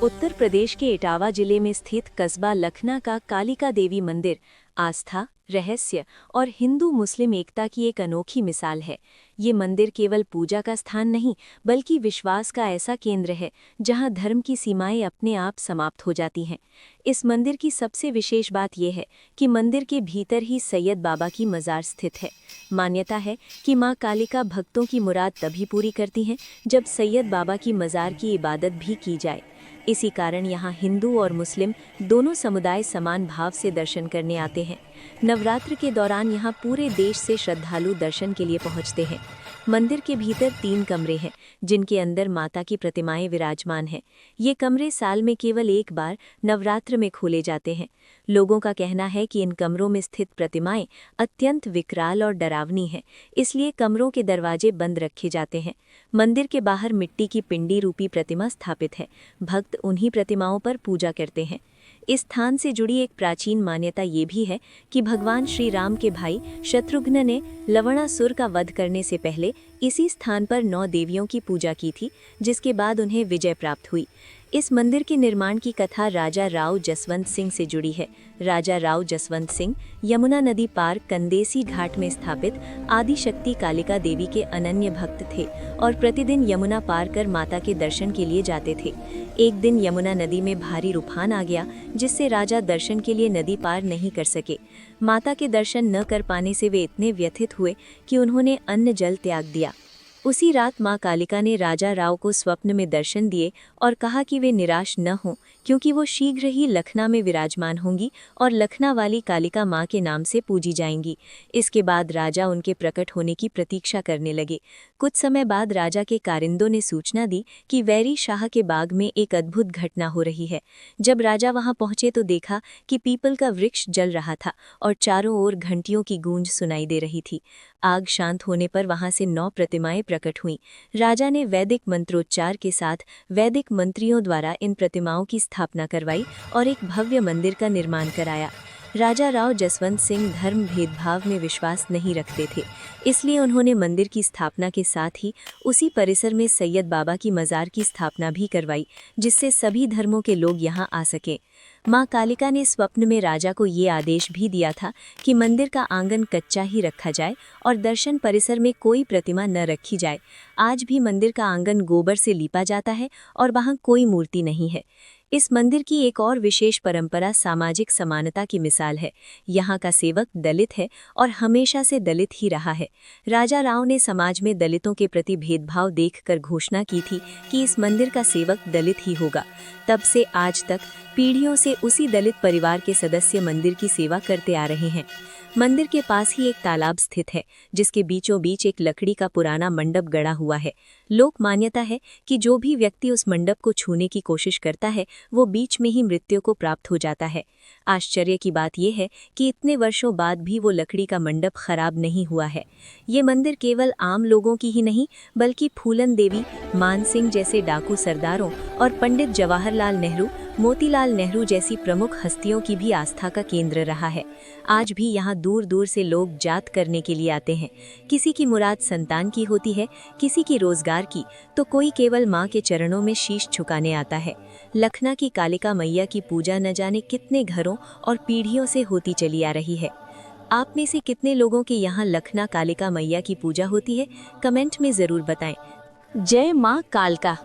उत्तर प्रदेश के इटावा जिले में स्थित कस्बा लखना का कालिका देवी मंदिर आस्था, रहस्य और हिंदू मुस्लिम एकता की एक अनोखी मिसाल है। ये मंदिर केवल पूजा का स्थान नहीं, बल्कि विश्वास का ऐसा केंद्र है जहां धर्म की सीमाएं अपने आप समाप्त हो जाती हैं। इस मंदिर की सबसे विशेष बात यह है कि मंदिर के भीतर ही सैयद बाबा की मजार स्थित है। मान्यता है कि मां कालिका भक्तों की मुराद तभी पूरी करती हैं जब सैयद बाबा की मजार की इबादत भी की जाए। इसी कारण यहाँ हिंदू और मुस्लिम दोनों समुदाय समान भाव से दर्शन करने आते हैं। नवरात्र के दौरान यहाँ पूरे देश से श्रद्धालु दर्शन के लिए पहुँचते हैं। मंदिर के भीतर 3 कमरे हैं जिनके अंदर माता की प्रतिमाएं विराजमान हैं। ये कमरे साल में केवल एक बार नवरात्र में खोले जाते हैं। लोगों का कहना है कि इन कमरों में स्थित प्रतिमाएं अत्यंत विकराल और डरावनी हैं, इसलिए कमरों के दरवाजे बंद रखे जाते हैं। मंदिर के बाहर मिट्टी की पिंडी रूपी प्रतिमा स्थापित है। भक्त उन्हीं प्रतिमाओं पर पूजा करते हैं। इस स्थान से जुड़ी एक प्राचीन मान्यता ये भी है कि भगवान श्री राम के भाई शत्रुघ्न ने लवणासुर का वध करने से पहले इसी स्थान पर 9 देवियों की पूजा की थी, जिसके बाद उन्हें विजय प्राप्त हुई। इस मंदिर के निर्माण की कथा राजा राव जसवंत सिंह से जुड़ी है। राजा राव जसवंत सिंह यमुना नदी पार कंदेसी घाट में स्थापित आदिशक्ति कालिका देवी के अनन्य भक्त थे और प्रतिदिन यमुना पार कर माता के दर्शन के लिए जाते थे। एक दिन यमुना नदी में भारी उफान आ गया, जिससे राजा दर्शन के लिए नदी पार नहीं कर सके। माता के दर्शन न कर पाने से वे इतने व्यथित हुए कि उन्होंने अन्न जल त्याग दिया। उसी रात मां कालिका ने राजा राव को स्वप्न में दर्शन दिए और कहा कि वे निराश न हों, क्योंकि वो शीघ्र ही लखना में विराजमान होंगी और लखना वाली कालिका मां के नाम से पूजी जाएंगी। इसके बाद राजा उनके प्रकट होने की प्रतीक्षा करने लगे। कुछ समय बाद राजा के कारिंदों ने सूचना दी कि वैरी शाह के बाग में एक अद्भुत घटना हो रही है। जब राजा वहां पहुंचे तो देखा कि पीपल का वृक्ष जल रहा था और चारों ओर घंटियों की गूंज सुनाई दे रही थी। आग शांत होने पर वहां से 9 प्रतिमाएं प्रकट हुईं। राजा ने वैदिक मंत्रोच्चार के साथ वैदिक मंत्रियों द्वारा इन प्रतिमाओं की स्थापना करवाई और एक भव्य मंदिर का निर्माण कराया। राजा राव जसवंत सिंह धर्म भेदभाव में विश्वास नहीं रखते थे, इसलिए उन्होंने मंदिर की स्थापना के साथ ही उसी परिसर में सैयद बाबा की मजार की स्थापना भी करवाई, जिससे सभी धर्मों के लोग यहां आ सके। मां कालिका ने स्वप्न में राजा को ये आदेश भी दिया था कि मंदिर का आंगन कच्चा ही रखा जाए और दर्शन परिसर में कोई प्रतिमा न रखी जाए। आज भी मंदिर का आंगन गोबर से लीपा जाता है और वहां कोई मूर्ति नहीं है। इस मंदिर की एक और विशेष परंपरा सामाजिक समानता की मिसाल है। यहाँ का सेवक दलित है और हमेशा से दलित ही रहा है। राजा राव ने समाज में दलितों के प्रति भेदभाव देखकर घोषणा की थी कि इस मंदिर का सेवक दलित ही होगा। तब से आज तक पीढ़ियों से उसी दलित परिवार के सदस्य मंदिर की सेवा करते आ रहे हैं। मंदिर के पास ही एक तालाब स्थित है, जिसके बीचों बीच एक लकड़ी का पुराना मंडप गड़ा हुआ है। लोक मान्यता है कि जो भी व्यक्ति उस मंडप को छूने की कोशिश करता है, वो बीच में ही मृत्यु को प्राप्त हो जाता है। आश्चर्य की बात यह है कि इतने वर्षों बाद भी वो लकड़ी का मंडप खराब नहीं हुआ है। ये मंदिर केवल आम लोगों की ही नहीं, बल्कि फूलन देवी, मान सिंह जैसे डाकू सरदारों और पंडित जवाहरलाल नेहरू, मोतीलाल नेहरू जैसी प्रमुख हस्तियों की भी आस्था का केंद्र रहा है। आज भी यहाँ दूर दूर से लोग जात करने के लिए आते हैं। किसी की मुराद संतान की होती है, किसी की रोजगार की, तो कोई केवल माँ के चरणों में शीश झुकाने आता है। लखना की कालिका मैया की पूजा न जाने कितने घरों और पीढ़ियों से होती चली आ रही है। आप में से कितने लोगों के यहाँ लखना कालिका मैया की पूजा होती है? कमेंट में ज़रूर बताएं। जय माँ कालका।